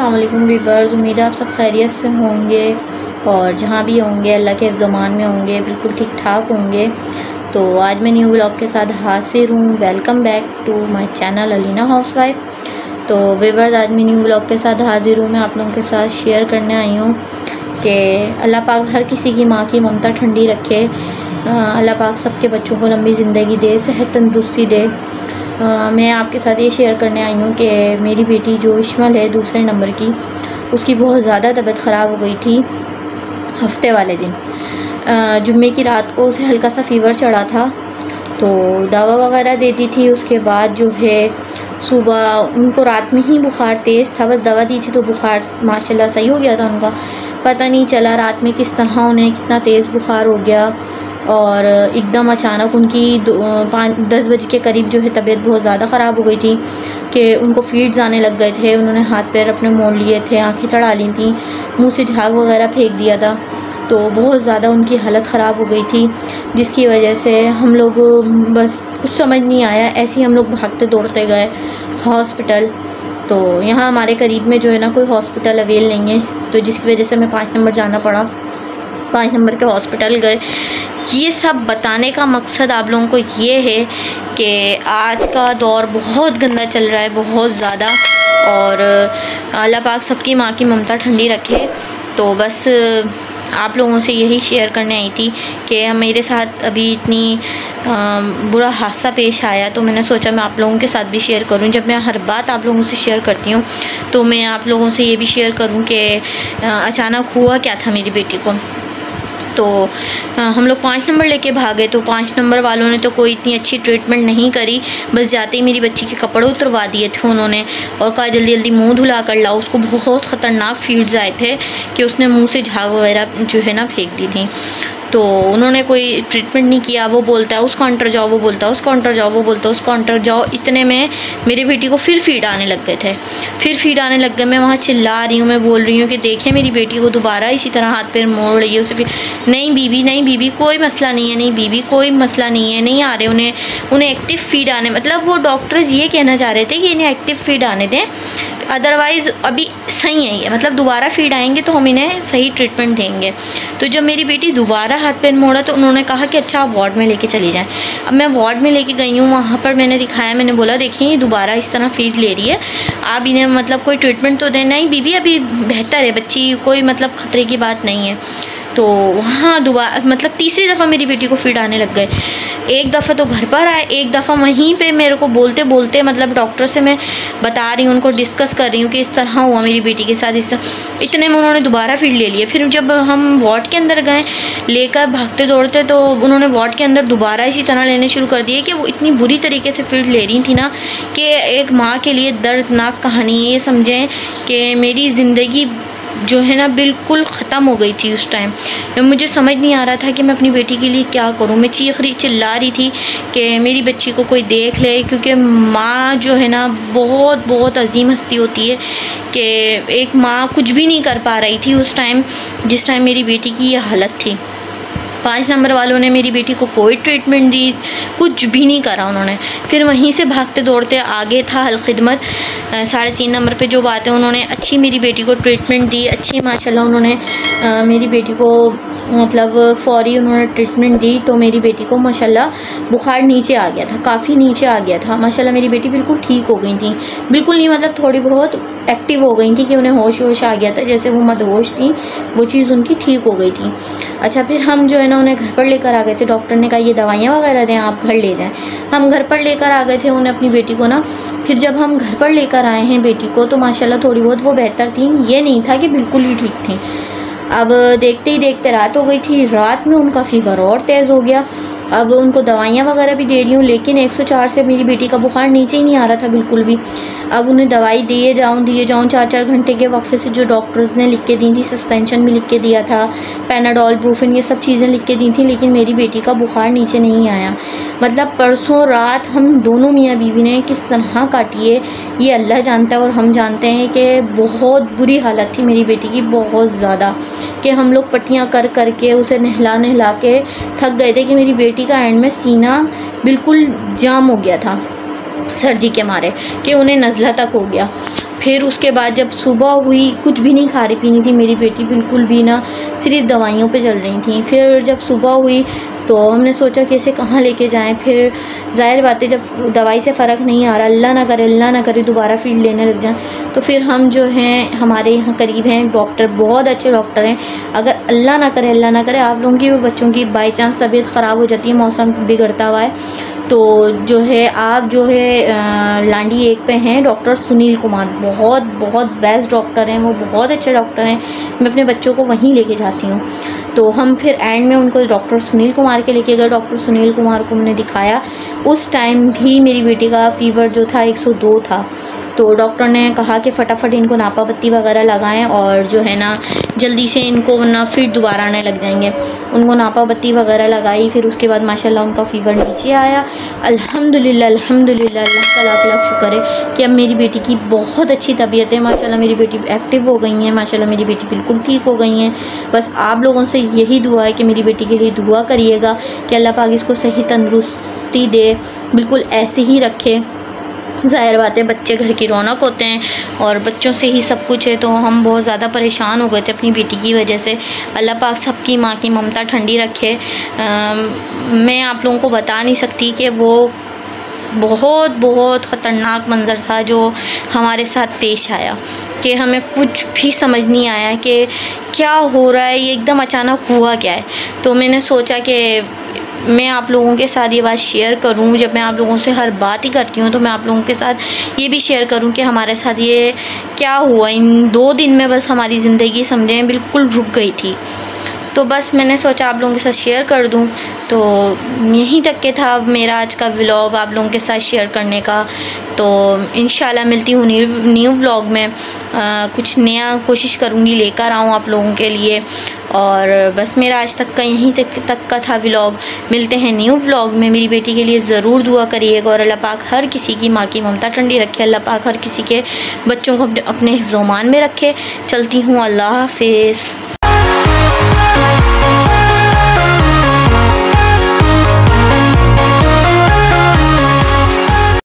अस्सलाम वालेकुम व्यूअर्स, उम्मीद है आप सब खैरियत से होंगे और जहाँ भी होंगे अल्लाह के ज़मान में होंगे, बिल्कुल ठीक ठाक होंगे। तो आज मैं न्यू व्लॉग के साथ हाजिर हूँ। Welcome back to my channel Alina housewife. तो व्यूअर्स, आज मैं न्यू व्लॉग के साथ हाजिर हूँ। मैं आप लोगों के साथ शेयर करने आई हूँ कि अल्लाह पाक हर किसी की माँ की ममता ठंडी रखे। अल्लाह पाक सबके बच्चों को लंबी ज़िंदगी दे, सेहत तंदुरुस्ती दे। मैं आपके साथ ये शेयर करने आई हूँ कि मेरी बेटी जो इश्मल है दूसरे नंबर की, उसकी बहुत ज़्यादा तबीयत ख़राब हो गई थी हफ्ते वाले दिन। जुम्मे की रात को उसे हल्का सा फ़ीवर चढ़ा था, तो दवा वगैरह दे दी थी। उसके बाद जो है सुबह उनको रात में ही बुखार तेज़ था, बस दवा दी थी तो बुखार माशाल्लाह सही हो गया था उनका। पता नहीं चला रात में किस तरह उन्हें कितना तेज़ बुखार हो गया और एकदम अचानक उनकी 5-10 बजे के करीब जो है तबीयत बहुत ज़्यादा ख़राब हो गई थी कि उनको फीड्स आने लग गए थे। उन्होंने हाथ पैर अपने मोड़ लिए थे, आंखें चढ़ा ली थी, मुंह से झाग वगैरह फेंक दिया था। तो बहुत ज़्यादा उनकी हालत ख़राब हो गई थी, जिसकी वजह से हम लोग बस कुछ समझ नहीं आया, ऐसे ही हम लोग भागते दौड़ते गए हॉस्पिटल। तो यहाँ हमारे करीब में जो है ना कोई हॉस्पिटल अवेल नहीं है, तो जिसकी वजह से हमें 5 नंबर जाना पड़ा। 5 नंबर के हॉस्पिटल गए। ये सब बताने का मकसद आप लोगों को ये है कि आज का दौर बहुत गंदा चल रहा है, बहुत ज़्यादा, और अल्लाह पाक सबकी माँ की ममता ठंडी रखे। तो बस आप लोगों से यही शेयर करने आई थी कि मेरे साथ अभी इतनी बुरा हादसा पेश आया, तो मैंने सोचा मैं आप लोगों के साथ भी शेयर करूं। जब मैं हर बात आप लोगों से शेयर करती हूं तो मैं आप लोगों से ये भी शेयर करूं कि अचानक हुआ क्या था मेरी बेटी को। तो हम लोग 5 नंबर लेके भागे, तो 5 नंबर वालों ने तो कोई इतनी अच्छी ट्रीटमेंट नहीं करी। बस जाते ही मेरी बच्ची के कपड़े उतरवा दिए थे उन्होंने और कहा जल्दी जल्दी मुंह धुला कर लाओ। उसको बहुत ख़तरनाक फीड्स आए थे कि उसने मुंह से झाग वगैरह जो है ना फेंक दी थी। तो उन्होंने कोई ट्रीटमेंट नहीं किया। वो बोलता है उस काउंटर जाओ, वो बोलता है उस काउंटर जाओ, वो बोलता है उस काउंटर जाओ। इतने में मेरी बेटी को फिर फीड आने लग गए थे, फिर फीड आने लग गए। मैं वहाँ चिल्ला रही हूँ, मैं बोल रही हूँ कि देखें मेरी बेटी को दोबारा इसी तरह हाथ पैर मोड़ रही है, उसे फिर नहीं बीबी, नहीं बीबी, कोई मसला नहीं है, नहीं बीबी, कोई मसला नहीं है, नहीं आ रहे उन्हें एक्टिव फीड आने, मतलब वो डॉक्टर्स ये कहना चाह रहे थे कि इन्हें एक्टिव फीड आने दें, अदरवाइज़ अभी सही है ये, मतलब दोबारा फीड आएंगे तो हम इन्हें सही ट्रीटमेंट देंगे। तो जब मेरी बेटी दोबारा हाथ पैर मोड़ा तो उन्होंने कहा कि अच्छा आप वार्ड में लेके चली जाएं। अब मैं वार्ड में लेके गई हूँ, वहाँ पर मैंने दिखाया, मैंने बोला देखिए ये दोबारा इस तरह फीड ले रही है, आप इन्हें मतलब कोई ट्रीटमेंट तो दें। नहीं बीबी अभी बेहतर है बच्ची, कोई मतलब ख़तरे की बात नहीं है। तो वहाँ दोबारा मतलब तीसरी दफ़ा मेरी बेटी को फीड आने लग गए। एक दफ़ा तो घर पर आए, एक दफ़ा वहीं पे मेरे को बोलते बोलते, मतलब डॉक्टर से मैं बता रही हूँ, उनको डिस्कस कर रही हूँ कि इस तरह हुआ मेरी बेटी के साथ, इस तरह। इतने में उन्होंने दोबारा फीड ले लिया। फिर जब हम वार्ड के अंदर गए लेकर भागते दौड़ते, तो उन्होंने वार्ड के अंदर दोबारा इसी तरह लेने शुरू कर दिए कि वो इतनी बुरी तरीके से फीड ले रही थी ना कि एक माँ के लिए दर्दनाक कहानी है। ये समझें कि मेरी ज़िंदगी जो है ना बिल्कुल ख़त्म हो गई थी उस टाइम। मुझे समझ नहीं आ रहा था कि मैं अपनी बेटी के लिए क्या करूं। मैं चिल्ला रही थी कि मेरी बच्ची को कोई देख ले, क्योंकि माँ जो है ना बहुत बहुत अजीम हस्ती होती है कि एक माँ कुछ भी नहीं कर पा रही थी उस टाइम, जिस टाइम मेरी बेटी की ये हालत थी। 5 नंबर वालों ने मेरी बेटी को कोई ट्रीटमेंट दी, कुछ भी नहीं करा उन्होंने। फिर वहीं से भागते दौड़ते आगे था अल खिदमत 3.5 नंबर पे जो बात है, उन्होंने अच्छी मेरी बेटी को ट्रीटमेंट दी, अच्छी माशाल्लाह उन्होंने मेरी बेटी को मतलब फ़ौरी उन्होंने ट्रीटमेंट दी। तो मेरी बेटी को माशाल्लाह बुखार नीचे आ गया था, काफ़ी नीचे आ गया था। माशाल्लाह मेरी बेटी बिल्कुल ठीक हो गई थी, बिल्कुल नहीं मतलब थोड़ी बहुत एक्टिव हो गई थी कि उन्हें होश आ गया था, जैसे वो मदहोश थी, वो चीज़ उनकी ठीक हो गई थी। अच्छा, फिर हम जो है ना उन्हें घर पर लेकर आ गए थे। डॉक्टर ने कहा ये दवाइयाँ वगैरह दें, आप घर ले जाएँ। हम घर पर लेकर आ गए थे उन्हें, अपनी बेटी को ना। फिर जब हम घर पर लेकर आए हैं बेटी को, तो माशाल्लाह थोड़ी बहुत वो बेहतर थी, ये नहीं था कि बिल्कुल ही ठीक थी। अब देखते ही देखते रात हो गई थी, रात में उनका फ़ीवर और तेज़ हो गया। अब उनको दवाइयाँ वगैरह भी दे रही हूँ, लेकिन 104 से मेरी बेटी का बुखार नीचे ही नहीं आ रहा था बिल्कुल भी। अब उन्हें दवाई दिए जाऊँ 4-4 घंटे के वक्फे से जो डॉक्टर्स ने लिख के दी थी, सस्पेंशन भी लिख के दिया था, पैनाडोल, ब्रूफिन, ये सब चीज़ें लिख के दी थी, लेकिन मेरी बेटी का बुखार नीचे नहीं आया। मतलब परसों रात हम दोनों मियाँ बीवी ने किस तरह काटी है ये अल्लाह जानता है और हम जानते हैं कि बहुत बुरी हालत थी मेरी बेटी की, बहुत ज़्यादा, कि हम लोग पट्टियाँ कर कर के उसे नहला के थक गए थे कि मेरी बेटी का एंड में सीना बिल्कुल जाम हो गया था सर्दी के मारे, कि उन्हें नज़ला तक हो गया। फिर उसके बाद जब सुबह हुई, कुछ भी नहीं खा रही पी नहीं थी मेरी बेटी, बिल्कुल भी ना, सिर्फ दवाइयों पे चल रही थी। फिर जब सुबह हुई तो हमने सोचा कि इसे कहाँ लेके जाएं। फिर ज़ाहिर बात है जब दवाई से फ़र्क नहीं आ रहा, अल्लाह ना करे दोबारा फिर लेने लग जाएं, तो फिर हम जो हैं हमारे यहाँ करीब हैं डॉक्टर, बहुत अच्छे डॉक्टर हैं। अगर अल्लाह ना करे आप लोगों की, बच्चों की बाई चांस तबीयत ख़राब हो जाती है, मौसम बिगड़ता हुआ है, तो जो है आप जो है लांडी 1 पे हैं डॉक्टर सुनील कुमार, बहुत बेस्ट डॉक्टर हैं, वो बहुत अच्छे डॉक्टर हैं। मैं अपने बच्चों को वहीं लेके जाती हूँ। तो हम फिर एंड में उनको डॉक्टर सुनील कुमार के लेके गए। डॉक्टर सुनील कुमार को हमने दिखाया। उस टाइम भी मेरी बेटी का फ़ीवर जो था 102 था। तो डॉक्टर ने कहा कि फटाफट इनको नापा बत्ती वगैरह लगाएं और जो है ना जल्दी से इनको वरना फिर दोबारा आने लग जाएंगे। उनको नापा बत्ती वगैरह लगाई। फिर उसके बाद माशाल्लाह उनका फ़ीवर नीचे आया। अल्हम्दुलिल्लाह अल्लाह का लाख लाख शुक्र है कि अब मेरी बेटी की बहुत अच्छी तबीयत है। माशाल्लाह मेरी बेटी एक्टिव हो गई हैं, माशाल्लाह मेरी बेटी बिल्कुल ठीक हो गई हैं। बस आप लोगों से यही दुआ है कि मेरी बेटी के लिए दुआ करिएगा कि अल्लाह पाक इसको सही तंदुरुस्ती दे, बिल्कुल ऐसे ही रखे। ज़ाहिर बात है बच्चे घर की रौनक होते हैं और बच्चों से ही सब कुछ है। तो हम बहुत ज़्यादा परेशान हो गए थे अपनी बेटी की वजह से। अल्लाह पाक सबकी माँ की ममता ठंडी रखे। मैं आप लोगों को बता नहीं सकती कि वो बहुत ख़तरनाक मंज़र था जो हमारे साथ पेश आया, कि हमें कुछ भी समझ नहीं आया कि क्या हो रहा है, ये एकदम अचानक हुआ क्या है। तो मैंने सोचा कि मैं आप लोगों के साथ ये बात शेयर करूं। जब मैं आप लोगों से हर बात ही करती हूं तो मैं आप लोगों के साथ ये भी शेयर करूं कि हमारे साथ ये क्या हुआ। इन 2 दिन में बस हमारी ज़िंदगी समझें बिल्कुल रुक गई थी। तो बस मैंने सोचा आप लोगों के साथ शेयर कर दूं। तो यहीं तक के था मेरा आज का व्लॉग आप लोगों के साथ शेयर करने का। तो इंशाल्लाह मिलती हूँ न्यू व्लॉग में। कुछ नया कोशिश करूँगी लेकर आऊँ आप लोगों के लिए। और बस मेरा आज तक का यहीं तक का था व्लॉग। मिलते हैं न्यू व्लॉग में। मेरी बेटी के लिए ज़रूर दुआ करिएगा और अल्लाह पाक हर किसी की माँ की ममता ठंडी रखे। अल्लाह पाक हर किसी के बच्चों को अपने हिफ्ज़-ओ-मान में रखे। चलती हूँ, अल्लाह हाफ़िज़।